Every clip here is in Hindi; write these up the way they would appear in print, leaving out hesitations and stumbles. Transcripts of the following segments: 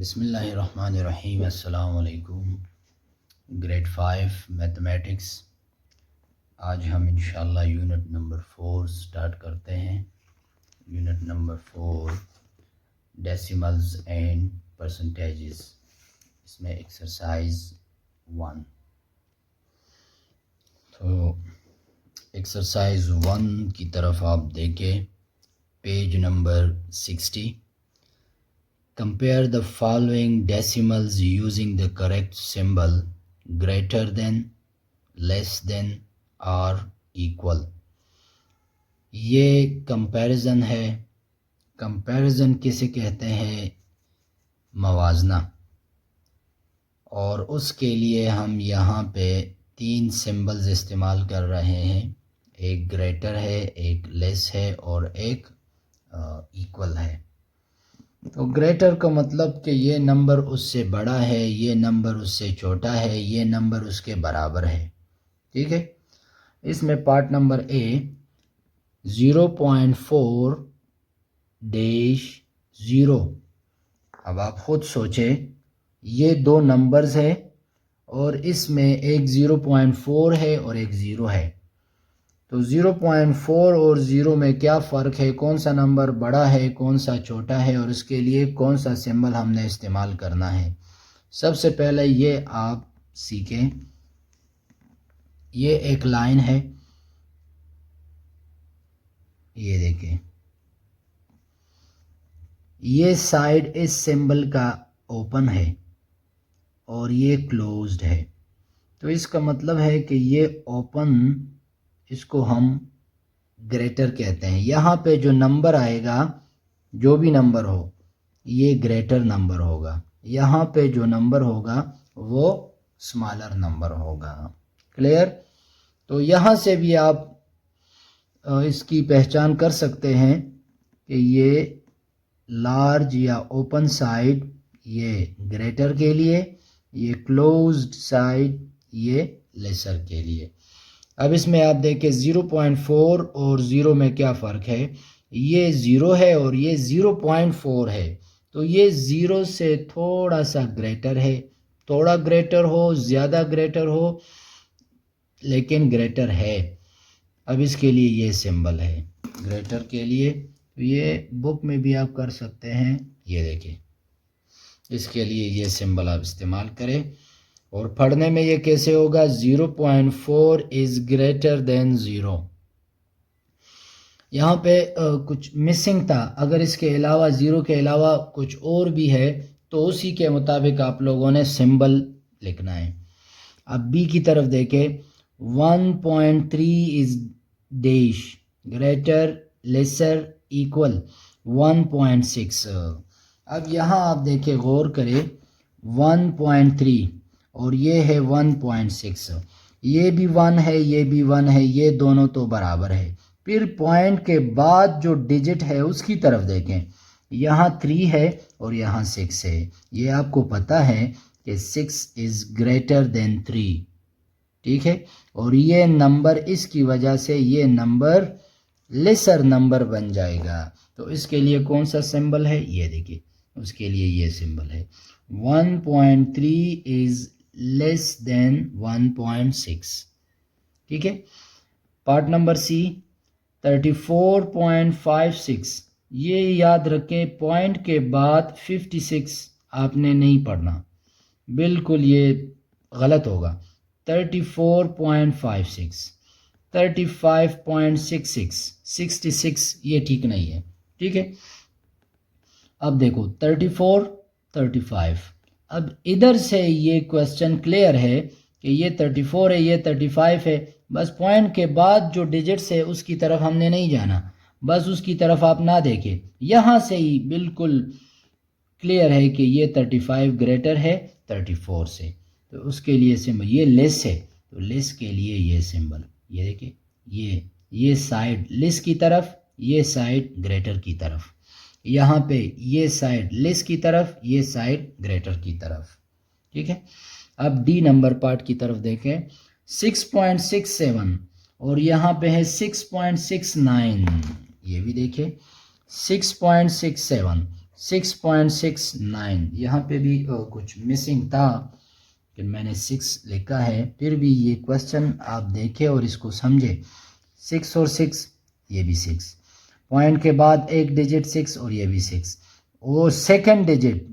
बिस्मिल्लाहिर्रहमानिर्रहीम। अस्सलाम वालेकुम। Grade 5 mathematics. आज हम इंशाल्लाह यूनिट नंबर 4 स्टार्ट करते हैं। Unit number 4 decimals and percentages. इसमें एक्सरसाइज 1। तो एक्सरसाइज 1 की तरफ आप देखें, page number 60। Compare the following decimals using the correct symbol: greater than, less than or equal। ये कंपैरिजन है। कंपैरिजन किसे कहते हैं? मवाजना। और उसके लिए हम यहाँ पे 3 सिंबल्स इस्तेमाल कर रहे हैं। एक ग्रेटर है, एक लेस है और एक इक्वल है। तो ग्रेटर का मतलब कि ये नंबर उससे बड़ा है, ये नंबर उससे छोटा है, ये नंबर उसके बराबर है। ठीक है। इसमें पार्ट नंबर ए 0.4 डैश 0। अब आप खुद सोचें, ये दो नंबर्स है और इसमें एक 0.4 है और एक 0 है। तो 0.4 और 0 में क्या फ़र्क है? कौन सा नंबर बड़ा है, कौन सा छोटा है, और उसके लिए कौन सा सिंबल हमने इस्तेमाल करना है। सबसे पहले ये आप सीखें। ये एक लाइन है, ये देखें, ये साइड इस सिंबल का ओपन है और ये क्लोज्ड है। तो इसका मतलब है कि ये ओपन, इसको हम ग्रेटर कहते हैं। यहाँ पे जो नंबर आएगा, जो भी नंबर हो, ये ग्रेटर नंबर होगा। यहाँ पे जो नंबर होगा वो स्मॉलर नंबर होगा। क्लियर? तो यहाँ से भी आप इसकी पहचान कर सकते हैं कि ये लार्ज या ओपन साइड ये ग्रेटर के लिए, ये क्लोज्ड साइड ये लेसर के लिए। अब इसमें आप देखें 0.4 और 0 में क्या फ़र्क है? ये 0 है और ये 0.4 है। तो ये 0 से थोड़ा सा ग्रेटर है। थोड़ा ग्रेटर हो, ज़्यादा ग्रेटर हो, लेकिन ग्रेटर है। अब इसके लिए ये सिंबल है ग्रेटर के लिए। तो ये बुक में भी आप कर सकते हैं। ये देखिए, इसके लिए ये सिंबल आप इस्तेमाल करें। और पढ़ने में ये कैसे होगा? 0.4 इज़ ग्रेटर देन 0। यहाँ पे कुछ मिसिंग था। अगर इसके अलावा 0 के अलावा कुछ और भी है तो उसी के मुताबिक आप लोगों ने सिंबल लिखना है। अब बी की तरफ देखें। 1.3 is dash greater lesser equal 1.6। अब यहाँ आप देखें, गौर करें, 1.3 और ये है 1.6। ये भी 1 है, ये भी 1 है, ये दोनों तो बराबर है। फिर पॉइंट के बाद जो डिजिट है उसकी तरफ देखें। यहाँ 3 है और यहाँ 6 है। ये आपको पता है कि 6 इज़ ग्रेटर देन 3। ठीक है। और ये नंबर, इसकी वजह से ये नंबर लेसर नंबर बन जाएगा। तो इसके लिए कौन सा सिंबल है? ये देखिए, उसके लिए ये सिंबल है। 1.3 इज़ लेस देन 1.6। ठीक है। Part number C 34.56। ये याद रखें, पॉइंट के बाद 56 आपने नहीं पढ़ना, बिल्कुल ये गलत होगा। 34.56, 35.66, 66 ये ठीक नहीं है। ठीक है। अब देखो 34, 35। अब इधर से ये क्वेश्चन क्लियर है कि ये 34 है, ये 35 है। बस पॉइंट के बाद जो डिजिट्स है उसकी तरफ हमने नहीं जाना, बस उसकी तरफ आप ना देखें। यहाँ से ही बिल्कुल क्लियर है कि ये 35 ग्रेटर है 34 से। तो उसके लिए सिंबल ये लेस है, तो लेस के लिए ये सिंबल, ये देखिए, ये साइड लेस की तरफ, ये साइड ग्रेटर की तरफ। यहाँ पे ये साइड लेस की तरफ, ये साइड ग्रेटर की तरफ। ठीक है। अब डी नंबर पार्ट की तरफ देखें। 6.67 और यहाँ पे है 6.69। ये भी देखिए 6.67। 6.69, यहाँ पे भी कुछ मिसिंग था कि मैंने 6 लिखा है, फिर भी ये क्वेश्चन आप देखें और इसको समझे। 6 और 6, ये भी 6, पॉइंट के बाद एक डिजिट 6 और ये भी 6, और सेकंड डिजिट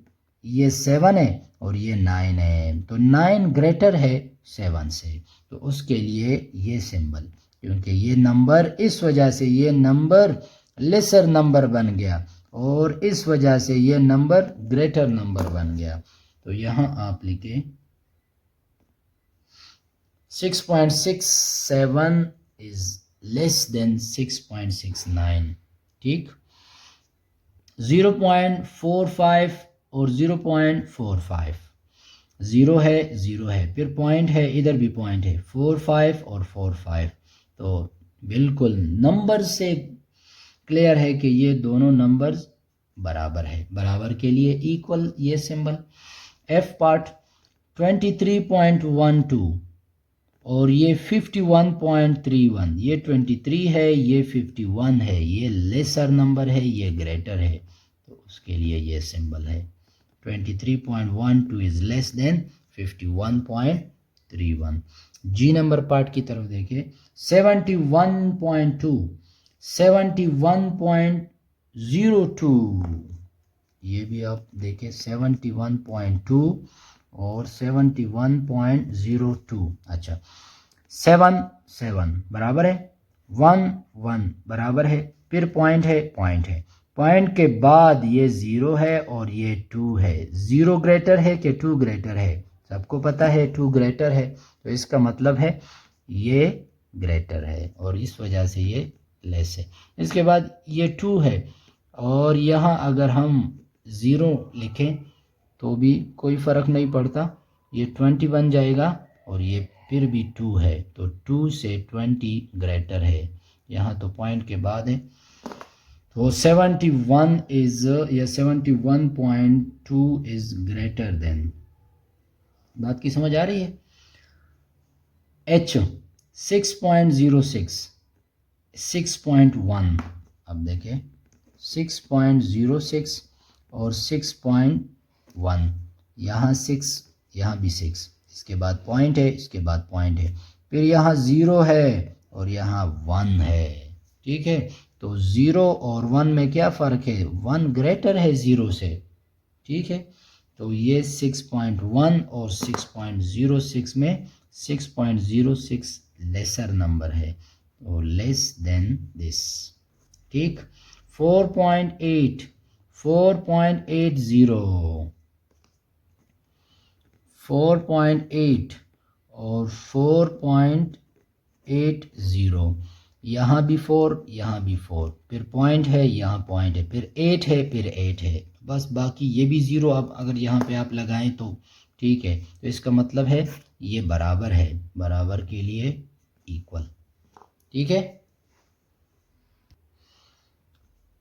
ये 7 है और ये 9 है, तो 9 ग्रेटर है 7 से, तो उसके लिए ये सिंबल, क्योंकि ये नंबर, इस वजह से ये नंबर लेसर नंबर बन गया और इस वजह से ये नंबर ग्रेटर नंबर बन गया। तो यहाँ आप लिखें 6.67 इज लेस देन 6.69, ठीक। 0.45 और 0.45, 0 है, फिर पॉइंट है, इधर भी पॉइंट है, 45 और 45, तो बिल्कुल नंबर से क्लियर है कि ये दोनों नंबर्स बराबर है, बराबर के लिए इक्वल ये सिंबल। एफ पार्ट 23.12 और ये 51.31, ये 23 है, ये 51 है, ये लेसर नंबर है, ये ग्रेटर है, तो उसके लिए ये सिंबल है। 23.12 is less than 51.31। G number part की तरफ देखिए, 71.2, 71.02, ये भी आप देखें, 71.2 और 71.02। अच्छा, 7 बराबर है, 1 बराबर है, फिर पॉइंट है, पॉइंट के बाद ये 0 है और ये 2 है। 0 ग्रेटर है कि 2 ग्रेटर है? सबको पता है 2 ग्रेटर है, तो इसका मतलब है ये ग्रेटर है और इस वजह से ये लेस है। इसके बाद ये 2 है और यहाँ अगर हम 0 लिखें तो भी कोई फ़र्क नहीं पड़ता, ये 20 बन जाएगा और ये फिर भी 2 है, तो 2 से 20 ग्रेटर है। यहाँ तो पॉइंट के बाद है, तो 71 इज या 71.2 इज ग्रेटर देन। बात की समझ आ रही है? H 6.06, 6.1, अब देखें 6.06 और 6.1, यहाँ 6, यहाँ भी 6, इसके बाद पॉइंट है, इसके बाद पॉइंट है, फिर यहाँ 0 है और यहाँ 1 है, ठीक है। तो 0 और 1 में क्या फ़र्क है? 1 ग्रेटर है 0 से, ठीक है। तो ये 6.1 और 6.06 में 6.06 लेसर नंबर है और लेस देन दिस, ठीक। 4.8, 4.80, 4.8 और 4.80, यहाँ भी 4, यहाँ भी 4, फिर पॉइंट है, यहाँ पॉइंट है, फिर 8 है, फिर 8 है, बस बाकी ये भी 0 अब अगर यहाँ पे आप लगाएं तो ठीक है। तो इसका मतलब है ये बराबर है, बराबर के लिए इक्वल, ठीक है।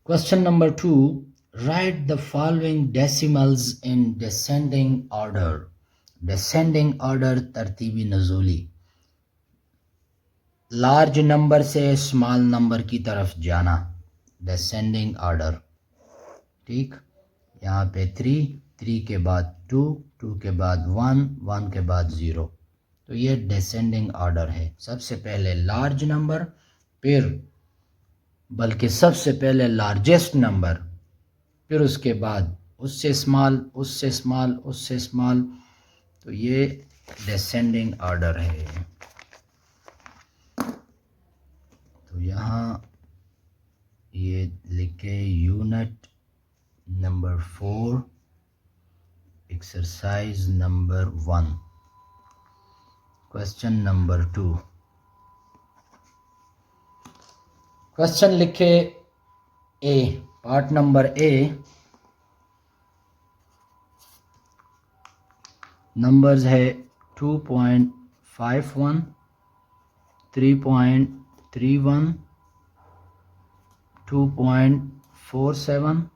Question number 2, write the following decimals in descending order. Descending order तरतीबी नज़ूली, लार्ज नंबर से स्मॉल नंबर की तरफ जाना, डिसेंडिंग ऑर्डर, ठीक। यहाँ पे 3, 3 के बाद 2, 2 के बाद 1, 1 के बाद 0, तो ये डिसेंडिंग ऑर्डर है। सबसे पहले लार्ज नंबर, फिर बल्कि सबसे पहले लार्जेस्ट नंबर, फिर उसके बाद उससे स्मॉल, उससे स्मॉल, उससे स्मॉल, तो ये डिसेंडिंग ऑर्डर है। तो यहाँ ये लिखे unit number 4, exercise number 1, question number 2। Question लिखे ए, पार्ट नंबर ए, नंबर्स है 2.51, 3.31, 2.47,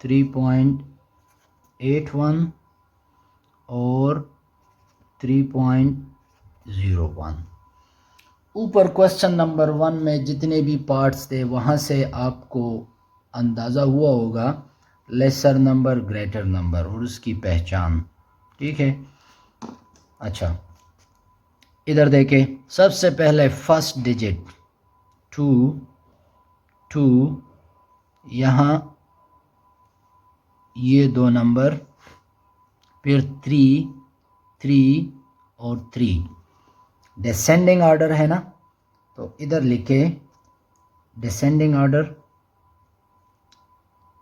3.81 और 3.01। ऊपर क्वेश्चन नंबर 1 में जितने भी पार्ट्स थे वहाँ से आपको अंदाज़ा हुआ होगा लेसर नंबर ग्रेटर नंबर और उसकी पहचान। ठीक है, अच्छा इधर देखें, सबसे पहले फर्स्ट डिजिट 2, 2, यहाँ ये दो नंबर, फिर 3, 3 और 3। डिसेंडिंग ऑर्डर है ना, तो इधर लिखे डिसेंडिंग ऑर्डर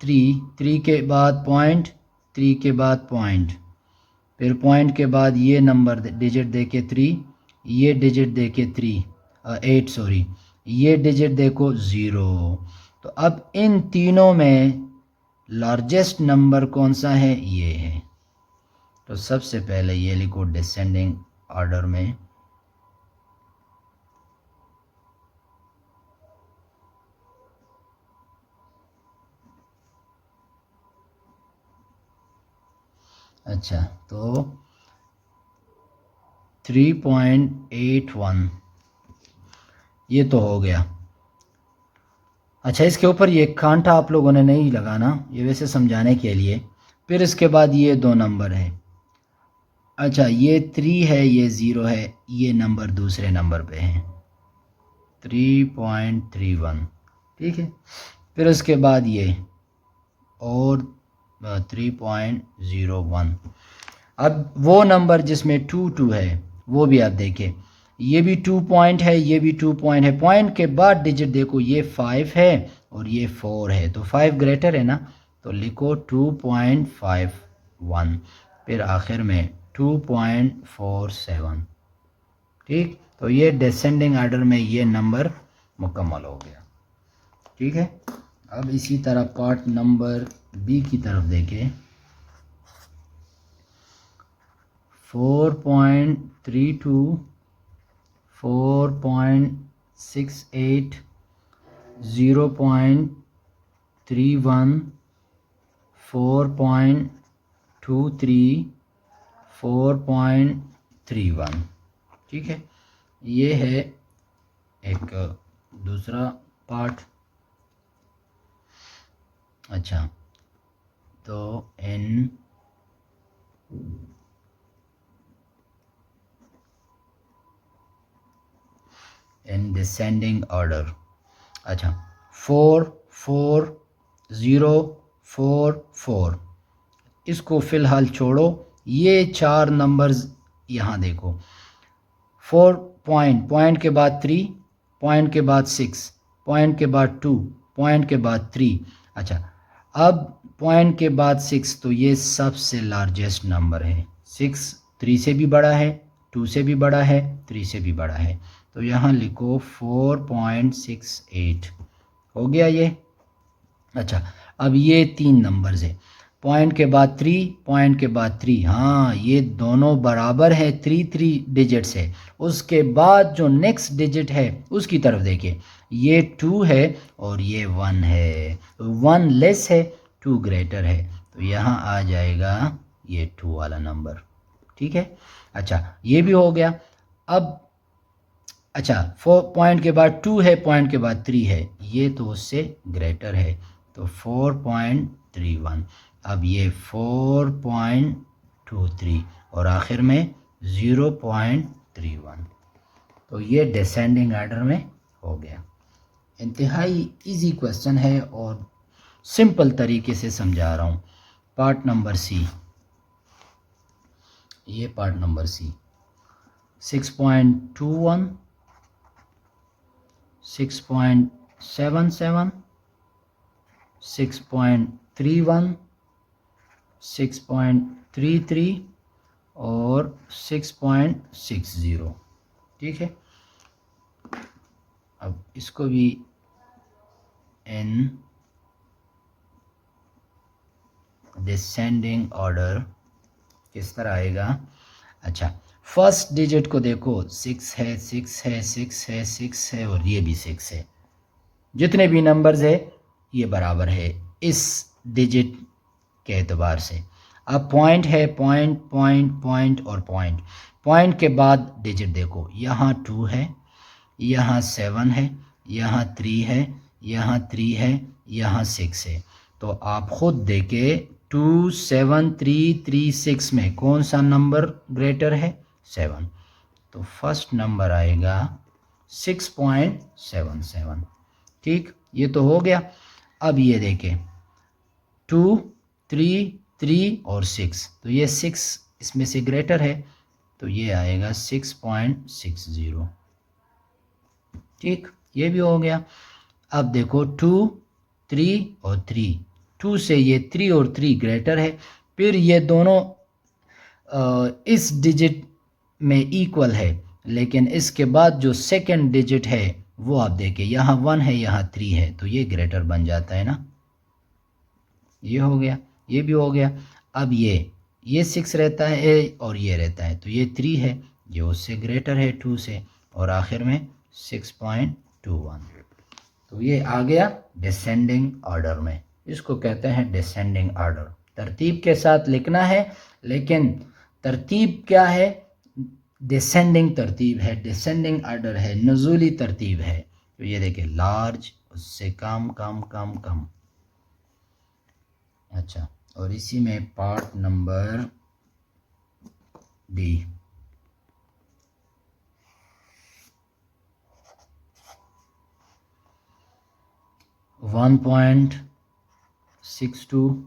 3, 3 के बाद पॉइंट, 3 के बाद पॉइंट, फिर पॉइंट के बाद ये नंबर डिजिट देके 3, ये डिजिट देके 8 सॉरी, ये डिजिट देखो 0। तो अब इन तीनों में लार्जेस्ट नंबर कौन सा है, ये है। तो सबसे पहले ये लिखो डिसेंडिंग ऑर्डर में, अच्छा तो 3.81 ये तो हो गया। अच्छा इसके ऊपर ये कांटा आप लोगों ने नहीं लगाना, ये वैसे समझाने के लिए। फिर इसके बाद ये दो नंबर है, अच्छा ये 3 है, ये 0 है, ये नंबर दूसरे नंबर पे है 3.31। ठीक है, फिर उसके बाद ये और 3.01। अब वो नंबर जिसमें 2 2 है वो भी आप देखें, ये भी 2 पॉइंट है, ये भी 2 पॉइंट है। पॉइंट के बाद डिजिट देखो, ये 5 है और ये 4 है, तो 5 ग्रेटर है ना, तो लिखो 2.51, फिर आखिर में 2.47। ठीक, तो ये डिसेंडिंग ऑर्डर में ये नंबर मुकम्मल हो गया। ठीक है, अब इसी तरह पार्ट नंबर बी की तरफ देखें। 4.32, 4.68, 0.31, 4.23, 4.31। ठीक है, ये है एक दूसरा पार्ट। अच्छा तो इन डिसेंडिंग ऑर्डर, अच्छा 4 4 0 4 4, इसको फ़िलहाल छोड़ो। ये चार नंबर्स यहाँ देखो, 4 पॉइंट के बाद 3, पॉइंट के बाद 6, पॉइंट के बाद 2, पॉइंट के बाद 3। अच्छा अब पॉइंट के बाद 6, तो ये सबसे लार्जेस्ट नंबर है। 6 3 से भी बड़ा है, 2 से भी बड़ा है, 3 से भी बड़ा है, तो यहाँ लिखो 4.68 हो गया ये। अच्छा अब ये तीन नंबर्स है, पॉइंट के बाद 3, पॉइंट के बाद 3, हाँ ये दोनों बराबर है, 3 3 डिजिट्स है। उसके बाद जो नेक्स्ट डिजिट है उसकी तरफ देखिए, ये 2 है और ये 1 है, तो 1 लेस है, 2 ग्रेटर है, तो यहाँ आ जाएगा ये 2 वाला नंबर। ठीक है, अच्छा ये भी हो गया। अब अच्छा 4 पॉइंट के बाद 2 है, पॉइंट के बाद 3 है, ये तो उससे ग्रेटर है, तो 4.31। अब ये 4.23 और आखिर में 0.31, तो ये डिसेंडिंग ऑर्डर में हो गया। इंतहाई इजी क्वेश्चन है और सिंपल तरीके से समझा रहा हूँ। पार्ट नंबर सी, ये पार्ट नंबर सी 6.21, 6.77, 6.31, 6.33 और 6.60। ठीक है, अब इसको भी इन डिसेंडिंग ऑर्डर किस तरह आएगा। अच्छा फर्स्ट डिजिट को देखो, 6 है, 6 है, 6 है, 6 है और ये भी 6 है। जितने भी नंबर्स है ये बराबर है इस डिजिट के एतबार से। अब पॉइंट है, पॉइंट पॉइंट पॉइंट और पॉइंट, पॉइंट के बाद डिजिट देखो, यहाँ 2 है, यहाँ 7 है, यहाँ 3 है, यहाँ 3 है, यहाँ 6 है। तो आप ख़ुद देखें 27336 में कौन सा नंबर ग्रेटर है? 7। तो फर्स्ट नंबर आएगा 6.77। ठीक, ये तो हो गया। अब ये देखें 2, 3, 3 और 6, तो ये 6 इसमें से ग्रेटर है, तो ये आएगा 6.60। ठीक, ये भी हो गया। अब देखो 2, 3 और 3, 2 से ये 3 और 3 ग्रेटर है, फिर ये दोनों इस डिजिट में इक्वल है, लेकिन इसके बाद जो सेकंड डिजिट है वो आप देखें, यहाँ 1 है यहाँ 3 है, तो ये ग्रेटर बन जाता है ना। ये हो गया, ये भी हो गया। अब ये 6 रहता है और ये रहता है, तो ये 3 है, ये उससे ग्रेटर है 2 से, और आखिर में 6.21। तो ये आ गया डिसेंडिंग ऑर्डर में। इसको कहते हैं डिसेंडिंग ऑर्डर। तरतीब के साथ लिखना है, लेकिन तरतीब क्या है? डिसेंडिंग तरतीब है, डिसेंडिंग ऑर्डर है, नुज़ूली तरतीब है। तो ये देखिए लार्ज, उससे कम कम कम कम। अच्छा, और इसी में पार्ट नंबर डी, वन 1.62,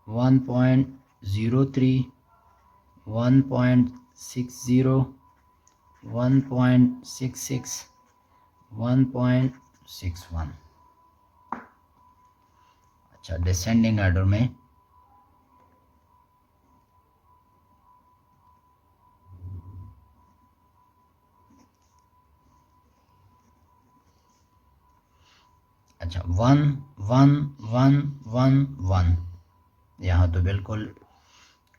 1.03, 1.60, 1.66, 1.61। अच्छा, डिसेंडिंग ऑर्डर में अच्छा 1 1 1 1 1, यहाँ तो बिल्कुल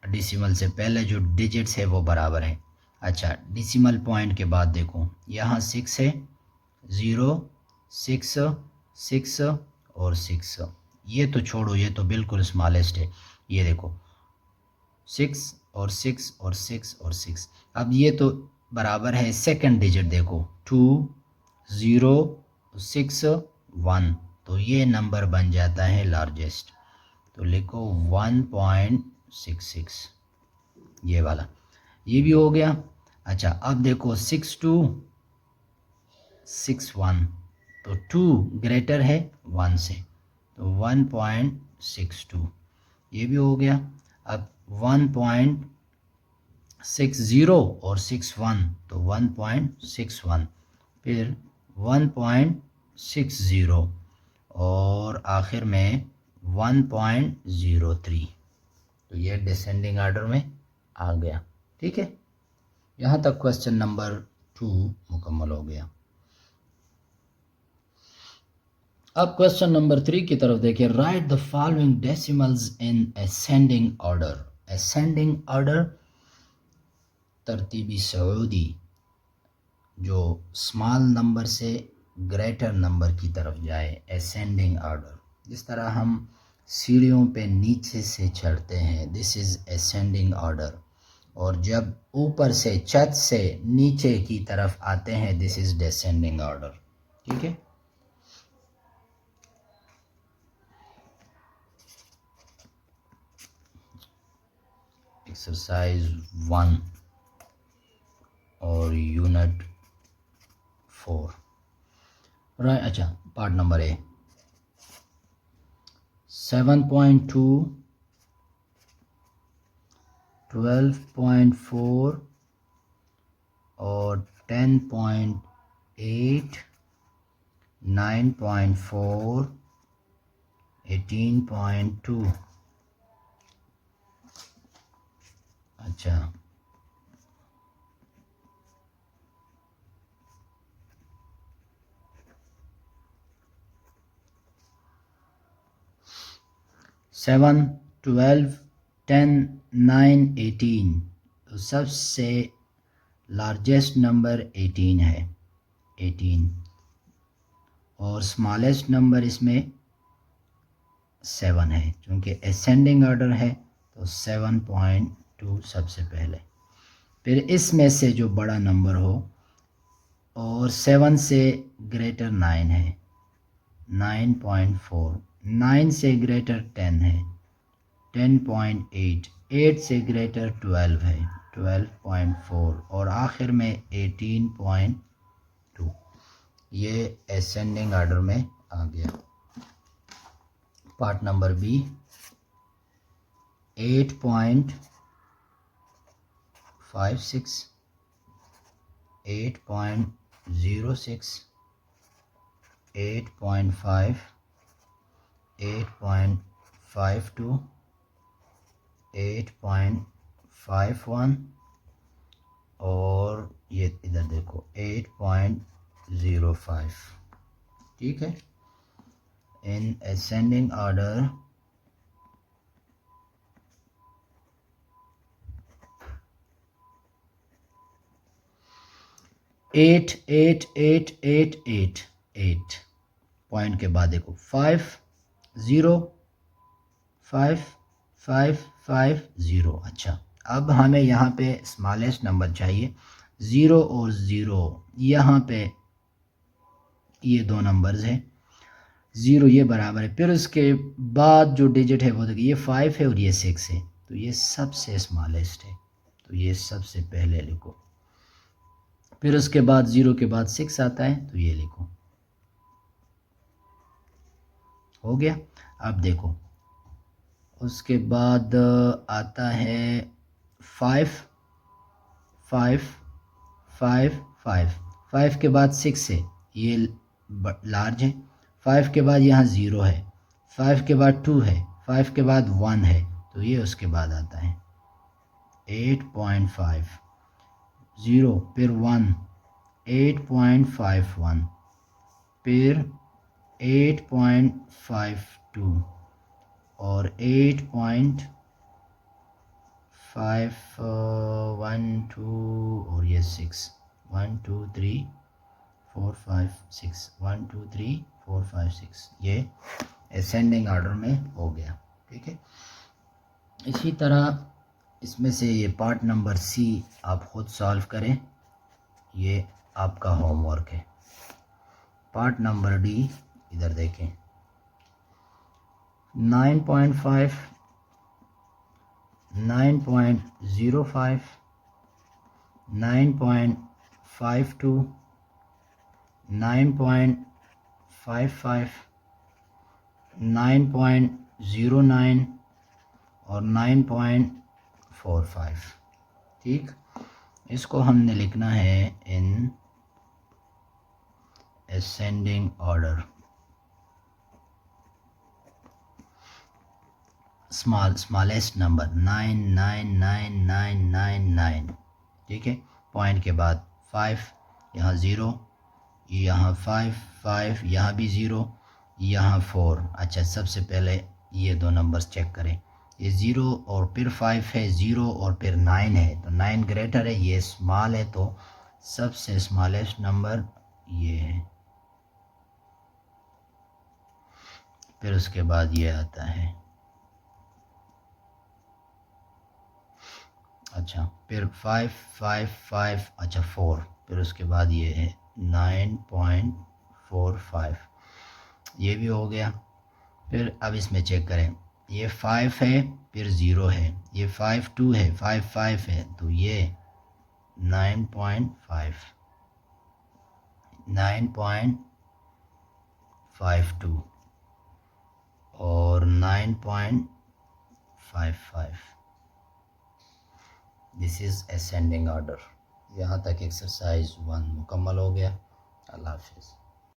डिसिमल से पहले जो डिजिट्स है वो बराबर है। अच्छा, डिसिमल पॉइंट के बाद देखो यहाँ 6 है, 0, 6, 6 और 6। ये तो छोड़ो, ये तो बिल्कुल स्मॉलेस्ट है। ये देखो 6 और 6 और 6 और 6। अब ये तो बराबर है, सेकंड डिजिट देखो 2, 0, 6, 1, तो ये नंबर बन जाता है लार्जेस्ट। तो लिखो 1.66, ये वाला, ये भी हो गया। अच्छा, अब देखो 6 2 6 1, तो 2 ग्रेटर है 1 से, तो 1.62, ये भी हो गया। अब 1.60 और 61, तो 1.61, फिर 1.60 और आखिर में 1.03। तो ये डिसेंडिंग ऑर्डर में आ गया। ठीक है, यहाँ तक क्वेश्चन नंबर 2 मुकम्मल हो गया। अब क्वेश्चन नंबर 3 की तरफ देखिए। Write the following decimals in ascending order. Ascending order तरतीबी सऊदी, जो स्मॉल नंबर से ग्रेटर नंबर की तरफ जाए, असेंडिंग ऑर्डर। जिस तरह हम सीढ़ियों पे नीचे से चढ़ते हैं, दिस इज़ असेंडिंग ऑर्डर। और जब ऊपर से छत से नीचे की तरफ आते हैं, दिस इज़ डिसेंडिंग ऑर्डर। ठीक है, एक्सरसाइज 1 और यूनिट 4। राइट, अच्छा, पार्ट नंबर ए 7.2, 12.4 और 10.8, 9.4, 18.2। अच्छा, सेवन, 12, 10, 9, 18, तो सबसे लार्जेस्ट नंबर 18 है, 18, और स्मॉलेस्ट नंबर इसमें 7 है। क्योंकि असेंडिंग ऑर्डर है तो 7.2 सबसे पहले, फिर इसमें से जो बड़ा नंबर हो, और 7 से ग्रेटर 9 है, 9.4, 9 से ग्रेटर 10 है, 10.8, 8 से ग्रेटर 12 है, 12.4 और आखिर में 18.2। ये असेंडिंग ऑर्डर में आ गया। पार्ट नंबर बी 8.56, 8.06, 8.5, 8.52, 8.51 और ये इधर देखो 8.05। ठीक है, in ascending order eight eight eight eight eight eight point के बाद देखो 5 0 5 5 5 0। अच्छा, अब हमें यहाँ पे स्मॉलेस्ट नंबर चाहिए, 0 और 0 यहाँ पे ये दो नंबर्स हैं, 0 ये बराबर है, फिर उसके बाद जो डिजिट है वो देखिए ये 5 है और ये 6 है, तो ये सबसे स्मॉलेस्ट है, तो ये सबसे पहले लिखो। फिर उसके बाद 0 के बाद 6 आता है, तो ये लिखो। हो गया। अब देखो उसके बाद आता है 5 5 5 5 5 के बाद 6 है, ये लार्ज है, 5 के बाद यहाँ 0 है, 5 के बाद 2 है, 5 के बाद 1 है, तो ये उसके बाद आता है 8.5, 0 फिर 1 8.51, फिर 8.52 और 8.512 और ये 6, 1 2 3 4 5 6, 1 2 3 4 5 6, ये असेंडिंग ऑर्डर में हो गया। ठीक है, इसी तरह इसमें से ये पार्ट नंबर सी आप खुद सॉल्व करें, ये आपका होमवर्क है। पार्ट नंबर डी इधर देखें, 9.5, 9.05, 9.52, 9.55, 9.09 और 9.45। ठीक, इसको हमने लिखना है in ascending order. Smallest number 999999। ठीक है, पॉइंट के बाद 5, यहाँ 0, यहाँ 5 5, यहाँ भी 0, यहाँ 4। अच्छा, सबसे पहले ये दो नंबर्स चेक करें, ये 0 और फिर 5 है, 0 और फिर 9 है, तो 9 ग्रेटर है, ये स्मॉल है, तो सबसे स्मॉलेस्ट नंबर ये है। फिर उसके बाद ये आता है, अच्छा, फिर 5 5 5, अच्छा 4, फिर उसके बाद ये है 9.45, ये भी हो गया। फिर अब इसमें चेक करें, ये 5 है, फिर 0 है, ये 5 2 है, 5 5 है, तो ये 9.5, 9.52 और 9.55। This is ascending order. यहाँ तक एक्सरसाइज 1 मुकम्मल हो गया। अल्लाह हाफिज़।